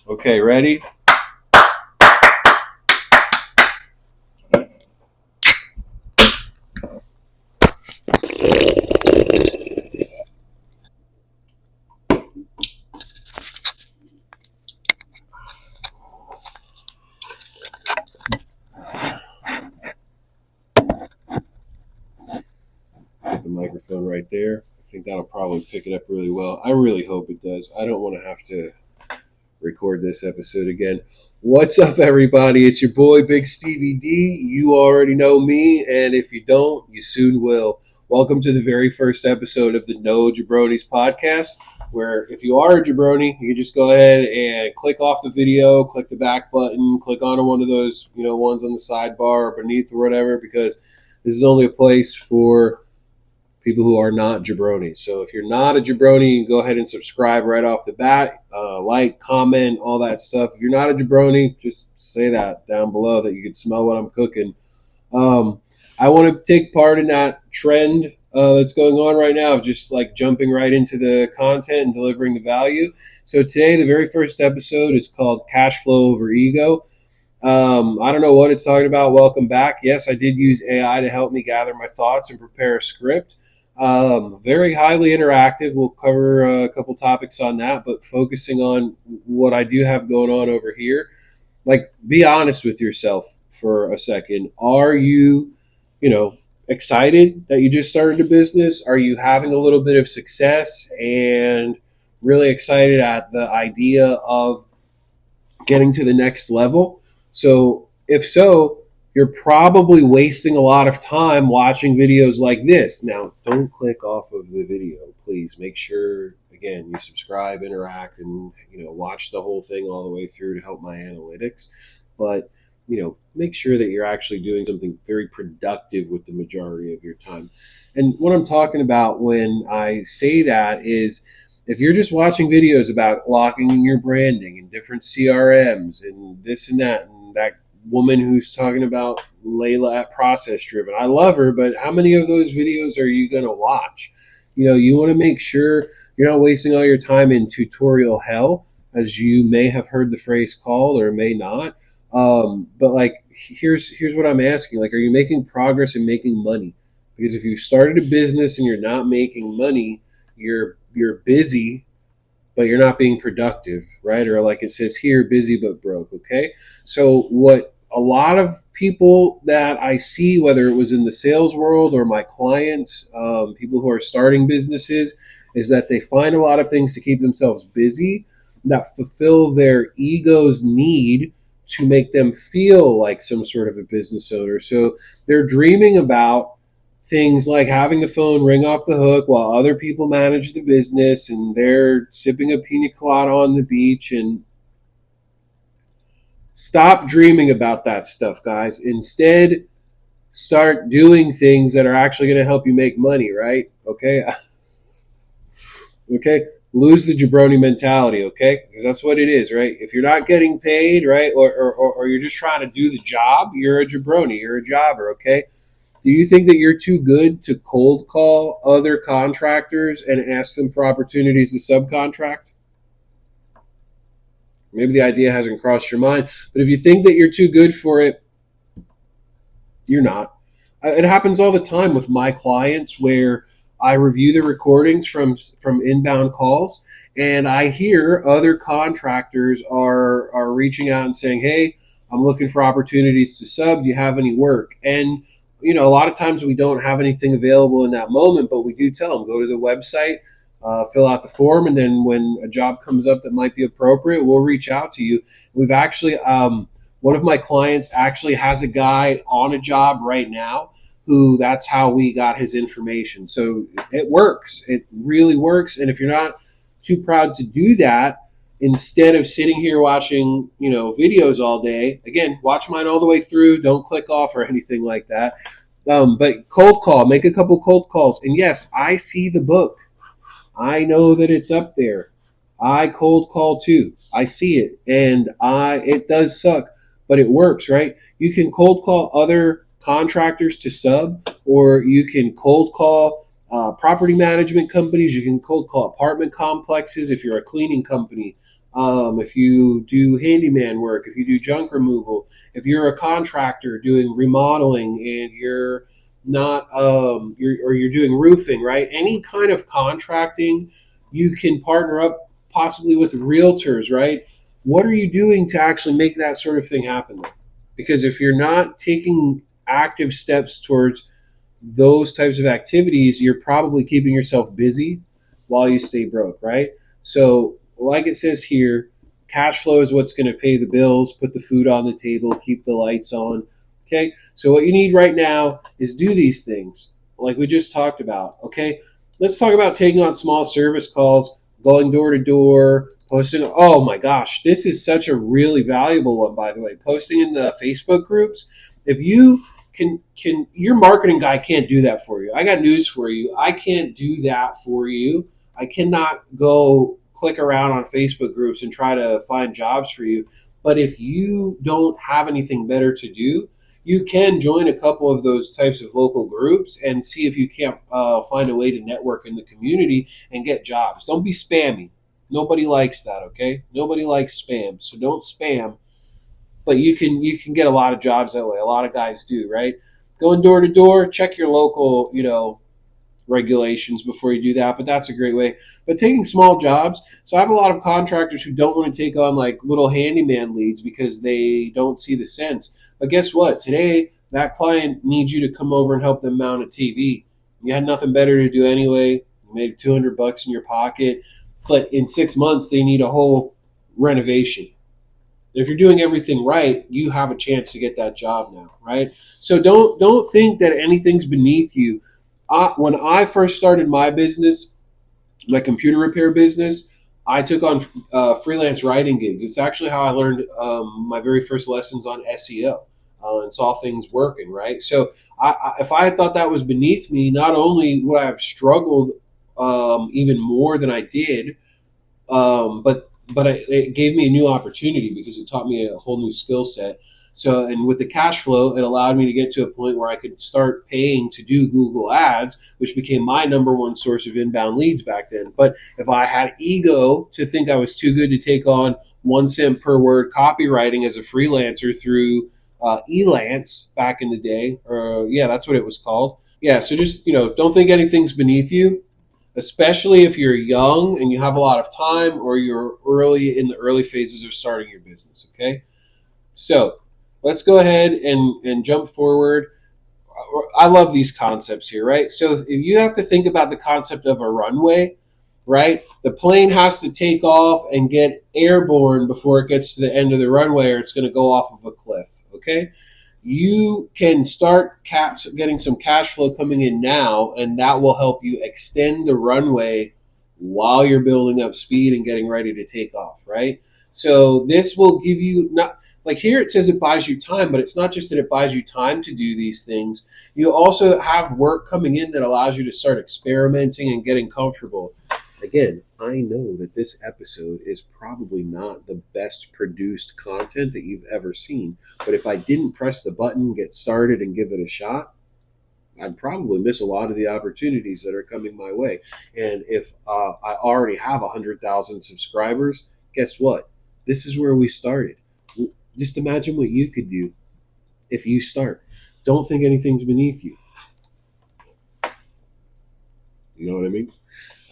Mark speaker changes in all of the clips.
Speaker 1: Okay, ready? Put the microphone right there. I think that'll probably pick it up really well. I really hope it does. I don't want to have to record this episode again. What's up, everybody? It's your boy, Big Stevie D. You already know me, and if you don't, you soon will. Welcome to the very first episode of the No Jabronis podcast, where if you are a jabroni, you can just go ahead and click off the video, click the back button, click on one of those, ones on the sidebar or beneath or whatever, because this is only a place for people who are not jabronis. So if you're not a jabroni, you can go ahead and subscribe right off the bat, like, comment, all that stuff. If you're not a jabroni, just say that down below that you can smell what I'm cooking. I want to take part in that trend that's going on right now of just like jumping right into the content and delivering the value. So today, the very first episode is called Cash Flow Over Ego. I don't know what it's talking about. Welcome back. Yes, I did use AI to help me gather my thoughts and prepare a script. Very highly interactive. We'll cover a couple topics on that, but focusing on what I do have going on over here. Like, be honest with yourself for a second. Are you, excited that you just started a business? Are you having a little bit of success and really excited at the idea of getting to the next level? So, if so, you're probably wasting a lot of time watching videos like this. Now, don't click off of the video, please. Make sure, again, you subscribe, interact, and watch the whole thing all the way through to help my analytics. But make sure that you're actually doing something very productive with the majority of your time. And what I'm talking about when I say that is, if you're just watching videos about locking in your branding and different CRMs and this and that woman who's talking about Layla at Process Driven, I love her, but how many of those videos are you going to watch? You want to make sure you're not wasting all your time in tutorial hell, as you may have heard the phrase called or may not. But like, here's what I'm asking: like, are you making progress and making money? Because if you started a business and you're not making money, you're busy, but you're not being productive, right? Or like it says here, busy but broke. Okay, so what a lot of people that I see, whether it was in the sales world or my clients, people who are starting businesses, is that they find a lot of things to keep themselves busy that fulfill their ego's need to make them feel like some sort of a business owner. So they're dreaming about things like having the phone ring off the hook while other people manage the business and they're sipping a pina colada on the beach. And stop dreaming about that stuff, guys. Instead, start doing things that are actually going to help you make money, right? Okay. Okay. Lose the jabroni mentality, okay? Because that's what it is, right? If you're not getting paid, right, or you're just trying to do the job, you're a jabroni, you're a jobber, okay? Do you think that you're too good to cold call other contractors and ask them for opportunities to subcontract? Maybe the idea hasn't crossed your mind, but if you think that you're too good for it, you're not. It happens all the time with my clients where I review the recordings from inbound calls, and I hear other contractors are reaching out and saying, "Hey, I'm looking for opportunities to sub. Do you have any work?" And a lot of times we don't have anything available in that moment, but we do tell them, go to the website, fill out the form, and then when a job comes up that might be appropriate, we'll reach out to you. We've actually, one of my clients actually has a guy on a job right now who, that's how we got his information. So it works. It really works. And if you're not too proud to do that, instead of sitting here watching, videos all day, again, watch mine all the way through. Don't click off or anything like that. But cold call, make a couple cold calls. And yes, I see the book. I know that it's up there. I cold call too. I see it, and it does suck, but it works, right? You can cold call other contractors to sub, or you can cold call property management companies. You can cold call apartment complexes if you're a cleaning company. if you do handyman work, if you do junk removal, if you're a contractor doing remodeling and you're not, or you're doing roofing, right? Any kind of contracting, you can partner up possibly with realtors, right? What are you doing to actually make that sort of thing happen? Because if you're not taking active steps towards those types of activities, you're probably keeping yourself busy while you stay broke, right? So, like it says here, cash flow is what's going to pay the bills, put the food on the table, keep the lights on. Okay, so what you need right now is do these things like we just talked about. Okay, let's talk about taking on small service calls, going door to door, posting. Oh my gosh, this is such a really valuable one, by the way. Posting in the Facebook groups. If you can your marketing guy can't do that for you. I got news for you. I can't do that for you. I cannot go click around on Facebook groups and try to find jobs for you. But if you don't have anything better to do, you can join a couple of those types of local groups and see if you can't find a way to network in the community and get jobs. Don't be spammy. Nobody likes that, okay? Nobody likes spam. So don't spam, but you can get a lot of jobs that way. A lot of guys do, right? Going door to door, check your local, regulations before you do that, but that's a great way. But taking small jobs, so I have a lot of contractors who don't want to take on like little handyman leads because they don't see the sense. But guess what? Today, that client needs you to come over and help them mount a TV. You had nothing better to do anyway. You made $200 in your pocket, but in 6 months they need a whole renovation. If you're doing everything right, you have a chance to get that job now, right? So don't think that anything's beneath you. When I first started my business, my computer repair business, I took on freelance writing gigs. It's actually how I learned my very first lessons on SEO and saw things working, right? So if I had thought that was beneath me, not only would I have struggled even more than I did, it gave me a new opportunity because it taught me a whole new skill set. So, and with the cash flow, it allowed me to get to a point where I could start paying to do Google Ads, which became my number one source of inbound leads back then. But if I had ego to think I was too good to take on 1 cent per word copywriting as a freelancer through Elance back in the day, or yeah, that's what it was called. Yeah, so just don't think anything's beneath you, especially if you're young and you have a lot of time or you're early in the early phases of starting your business. Okay, so let's go ahead and jump forward. I love these concepts here, right? So if you have to think about the concept of a runway, right? The plane has to take off and get airborne before it gets to the end of the runway, or it's going to go off of a cliff. Okay, you can start getting some cash flow coming in now, and that will help you extend the runway while you're building up speed and getting ready to take off, right? So this will give you, not like here it says it buys you time, but it's not just that it buys you time to do these things. You also have work coming in that allows you to start experimenting and getting comfortable. Again, I know that this episode is probably not the best produced content that you've ever seen, but if I didn't press the button, get started, and give it a shot, I'd probably miss a lot of the opportunities that are coming my way. And if I already have 100,000 subscribers, guess what? This is where we started. Just imagine what you could do if you start. Don't think anything's beneath you. You know what I mean?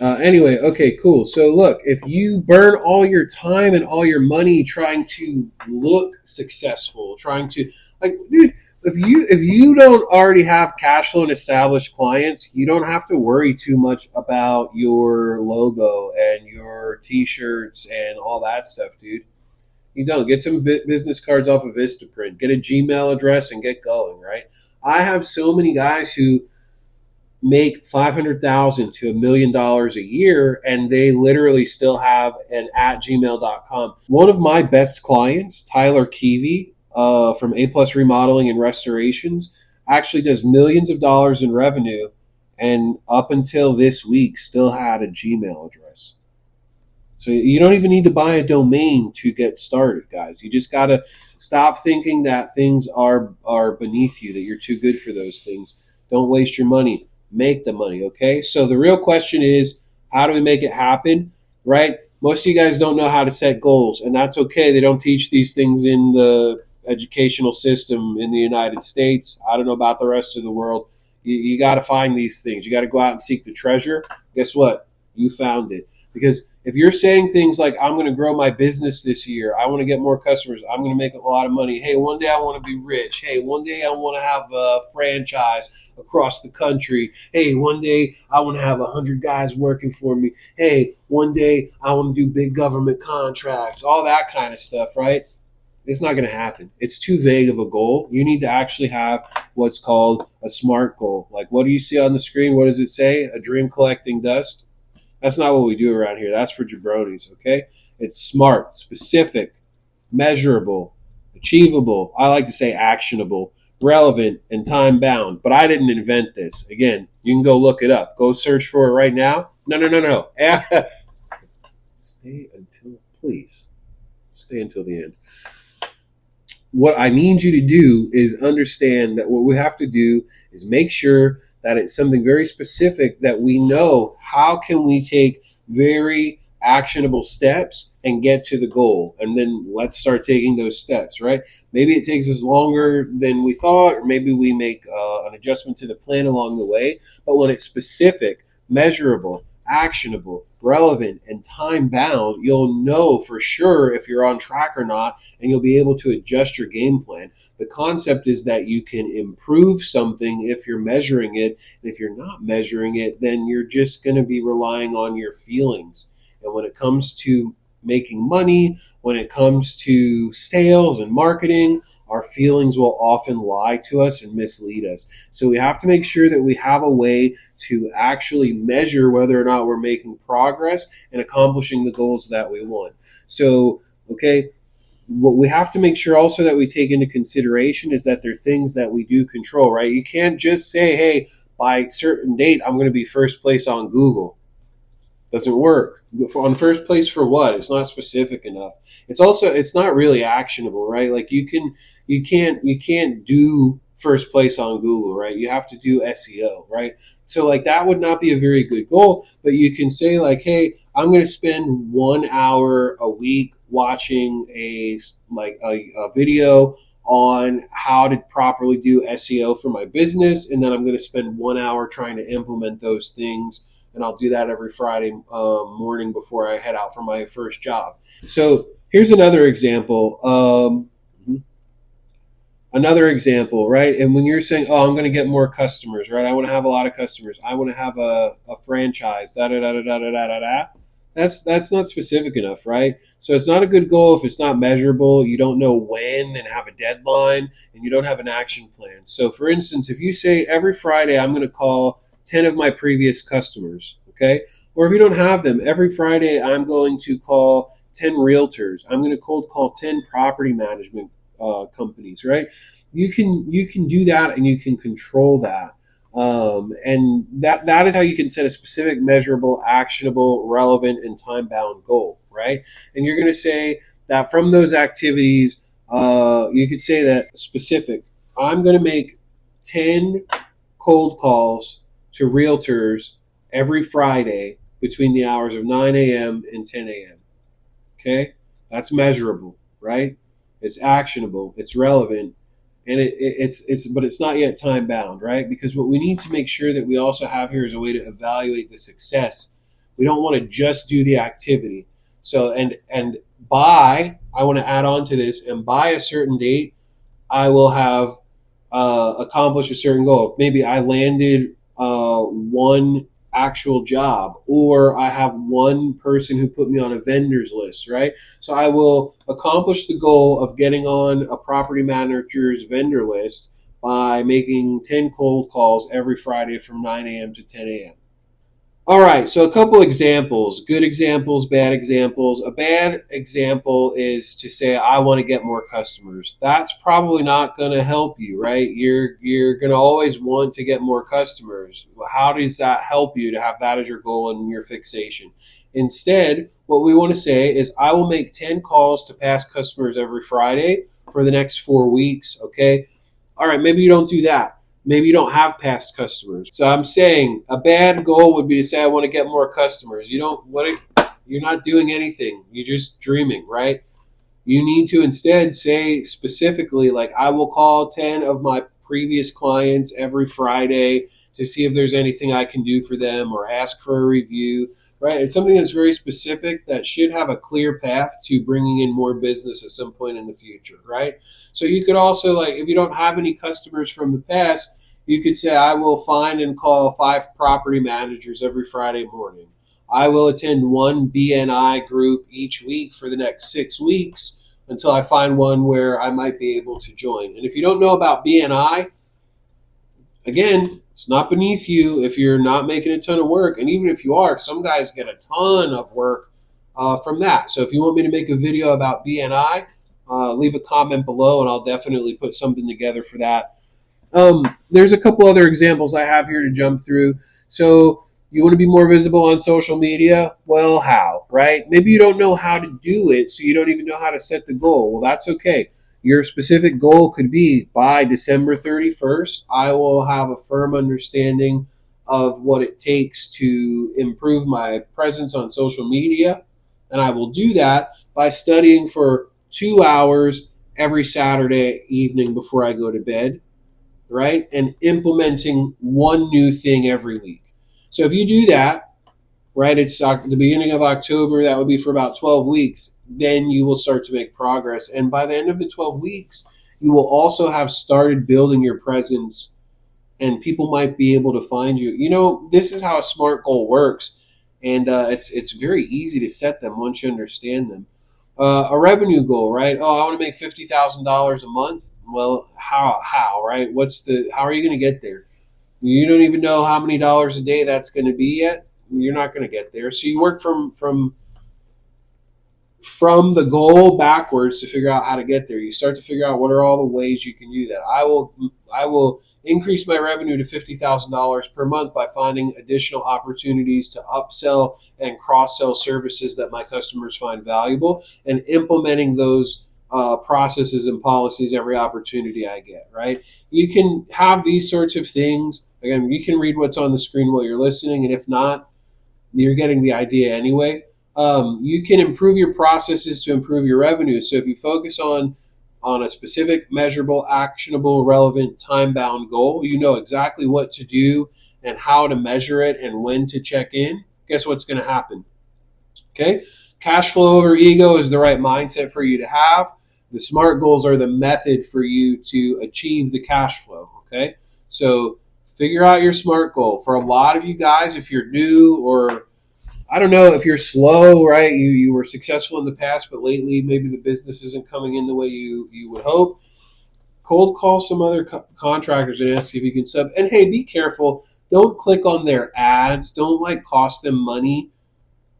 Speaker 1: Anyway, okay, cool. So look, if you burn all your time and all your money trying to look successful, trying to dude, if you don't already have cash flow and established clients, you don't have to worry too much about your logo and your t-shirts and all that stuff, dude. You don't. Get some business cards off of Vistaprint, get a Gmail address, and get going, right? I have so many guys who make 500,000 to $1 million a year, and they literally still have an at gmail.com. One of my best clients, Tyler Keevy, from A Plus Remodeling and Restorations, actually does millions of dollars in revenue, and up until this week still had a Gmail address. So you don't even need to buy a domain to get started, guys. You just got to stop thinking that things are beneath you, that you're too good for those things. Don't waste your money. Make the money, okay? So the real question is, how do we make it happen, right? Most of you guys don't know how to set goals, and that's okay. They don't teach these things in the educational system in the United States. I don't know about the rest of the world. You got to find these things. You got to go out and seek the treasure. Guess what? You found it. Because if you're saying things like, I'm going to grow my business this year, I want to get more customers, I'm going to make a lot of money. Hey, one day I want to be rich. Hey, one day I want to have a franchise across the country. Hey, one day I want to have 100 guys working for me. Hey, one day I want to do big government contracts, all that kind of stuff, right? It's not going to happen. It's too vague of a goal. You need to actually have what's called a SMART goal. Like, what do you see on the screen? What does it say? A dream collecting dust? That's not what we do around here. That's for jabronis, okay? It's SMART, specific, measurable, achievable. I like to say actionable, relevant, and time bound. But I didn't invent this. Again, you can go look it up. Go search for it right now. No. Please, stay until the end. What I need you to do is understand that what we have to do is make sure that it's something very specific that we know how can we take very actionable steps and get to the goal. And then let's start taking those steps, right? Maybe it takes us longer than we thought, or maybe we make an adjustment to the plan along the way. But when it's specific, measurable, actionable, relevant, and time bound, you'll know for sure if you're on track or not, and you'll be able to adjust your game plan. The concept is that you can improve something if you're measuring it, and if you're not measuring it, then you're just going to be relying on your feelings. And when it comes to making money, when it comes to sales and marketing, our feelings will often lie to us and mislead us. So we have to make sure that we have a way to actually measure whether or not we're making progress and accomplishing the goals that we want. So, okay, what we have to make sure also that we take into consideration is that there are things that we do control, right? You can't just say, hey, by a certain date, I'm going to be first place on Google. Doesn't work. On first place for what? It's not specific enough. It's not really actionable, right? Like you can't do first place on Google, right? You have to do SEO, right? So like that would not be a very good goal, but you can say like, hey, I'm going to spend 1 hour a week watching a video on how to properly do SEO for my business, and then I'm going to spend 1 hour trying to implement those things. And I'll do that every Friday morning before I head out for my first job. So here's another example. Right? And when you're saying, oh, I'm going to get more customers, right? I want to have a lot of customers. I want to have a franchise, That's not specific enough, right? So it's not a good goal if it's not measurable. You don't know when and have a deadline, and you don't have an action plan. So for instance, if you say every Friday I'm going to call 10 of my previous customers, okay? Or if you don't have them, every Friday I'm going to call 10 realtors. I'm going to cold call 10 property management companies, right? You can do that, and you can control that. And that is how you can set a specific, measurable, actionable, relevant, and time-bound goal, right? And you're going to say that from those activities, you could say that specific. I'm going to make 10 cold calls to realtors every Friday between the hours of 9 a.m. and 10 a.m. Okay? That's measurable, right? It's actionable, it's relevant, and but it's not yet time bound, right? Because what we need to make sure that we also have here is a way to evaluate the success. We don't want to just do the activity. So I want to add on to this, and by a certain date, I will have accomplish a certain goal. If maybe I landed one actual job, or I have one person who put me on a vendor's list, right? So I will accomplish the goal of getting on a property manager's vendor list by making 10 cold calls every Friday from 9 a.m. to 10 a.m. All right, so a couple examples, good examples, bad examples. A bad example is to say, I want to get more customers. That's probably not going to help you, right? You're going to always want to get more customers. How does that help you to have that as your goal and your fixation? Instead, what we want to say is, I will make 10 calls to past customers every Friday for the next 4 weeks, okay? All right, maybe you don't do that. Maybe you don't have past customers. So I'm saying a bad goal would be to say, I want to get more customers. You're not doing anything. You're just dreaming, right? You need to instead say specifically, like, I will call 10 of my previous clients every Friday to see if there's anything I can do for them or ask for a review, right? It's something that's very specific that should have a clear path to bringing in more business at some point in the future, right? So you could also, like, if you don't have any customers from the past, you could say, I will find and call 5 property managers every Friday morning. I will attend one BNI group each week for the next 6 weeks until I find one where I might be able to join. And if you don't know about BNI, again, it's not beneath you if you're not making a ton of work. And even if you are, some guys get a ton of work from that. So if you want me to make a video about BNI, leave a comment below and I'll definitely put something together for that. There's a couple other examples I have here to jump through. So you want to be more visible on social media? Well, how, right? Maybe you don't know how to do it, so you don't even know how to set the goal. Well, that's okay. Your specific goal could be by December 31st, I will have a firm understanding of what it takes to improve my presence on social media. And I will do that by studying for 2 hours every Saturday evening before I go to bed, right? And implementing one new thing every week. So if you do that, right, it's the beginning of October, that would be for about 12 weeks, then you will start to make progress. And by the end of the 12 weeks, you will also have started building your presence and people might be able to find you. You know, this is how a SMART goal works. And it's very easy to set them once you understand them. A revenue goal, right? Oh, I want to make $50,000 a month. Well, how, right? How are you going to get there? You don't even know how many dollars a day that's going to be yet. You're not going to get there. So you work from the goal backwards to figure out how to get there. You start to figure out what are all the ways you can do that. I will increase my revenue to $50,000 per month by finding additional opportunities to upsell and cross-sell services that my customers find valuable and implementing those processes and policies every opportunity I get, right? You can have these sorts of things. Again, you can read what's on the screen while you're listening, and if not, you're getting the idea anyway. You can improve your processes to improve your revenue. So if you focus on a specific, measurable, actionable, relevant, time-bound goal, you know exactly what to do and how to measure it and when to check in. Guess what's going to happen? Okay? Cash flow over ego is the right mindset for you to have. The SMART goals are the method for you to achieve the cash flow. Okay? So figure out your SMART goal. For a lot of you guys, if you're new or I don't know if you're slow, right? You were successful in the past, but lately maybe the business isn't coming in the way you would hope. Cold call some other contractors and ask if you can sub. And hey, be careful. Don't click on their ads. Don't cost them money.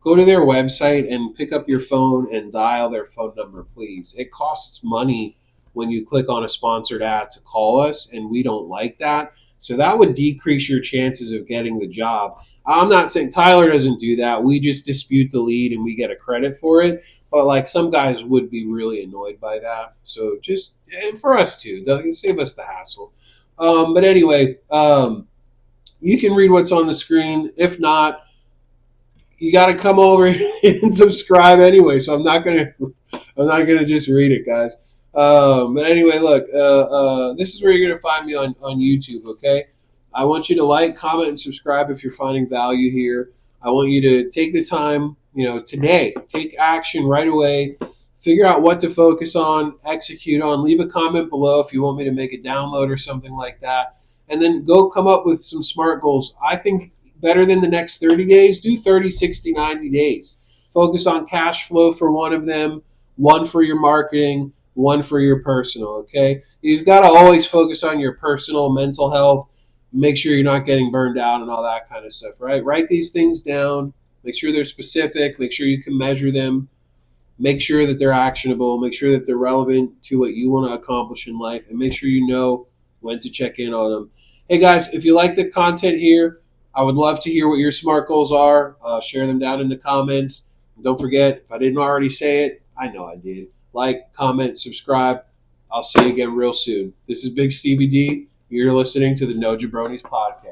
Speaker 1: Go to their website and pick up your phone and dial their phone number, please. It costs money when you click on a sponsored ad to call us, and we don't like that. So that would decrease your chances of getting the job. I'm not saying Tyler doesn't do that. We just dispute the lead and we get a credit for it. But some guys would be really annoyed by that. So and for us too, save us the hassle. But anyway, you can read what's on the screen. If not, you got to come over and subscribe anyway. So I'm not gonna just read it, guys. But anyway, look, this is where you're gonna find me on YouTube. Okay, I want you to like, comment, and subscribe if you're finding value here. I want you to take the time, today, take action right away. Figure out what to focus on, execute on. Leave a comment below if you want me to make a download or something like that, and then go come up with some SMART goals. I think better than the next 30 days, do 30, 60, 90 days. Focus on cash flow for one of them, one for your marketing, one for your personal, okay? You've got to always focus on your personal mental health. Make sure you're not getting burned out and all that kind of stuff, right? Write these things down. Make sure they're specific. Make sure you can measure them. Make sure that they're actionable. Make sure that they're relevant to what you want to accomplish in life. And make sure you know when to check in on them. Hey, guys, if you like the content here, I would love to hear what your SMART goals are. Share them down in the comments. And don't forget, if I didn't already say it, I know I did. Like, comment, subscribe. I'll see you again real soon. This is Big Stevie D. You're listening to the No Jabronis podcast.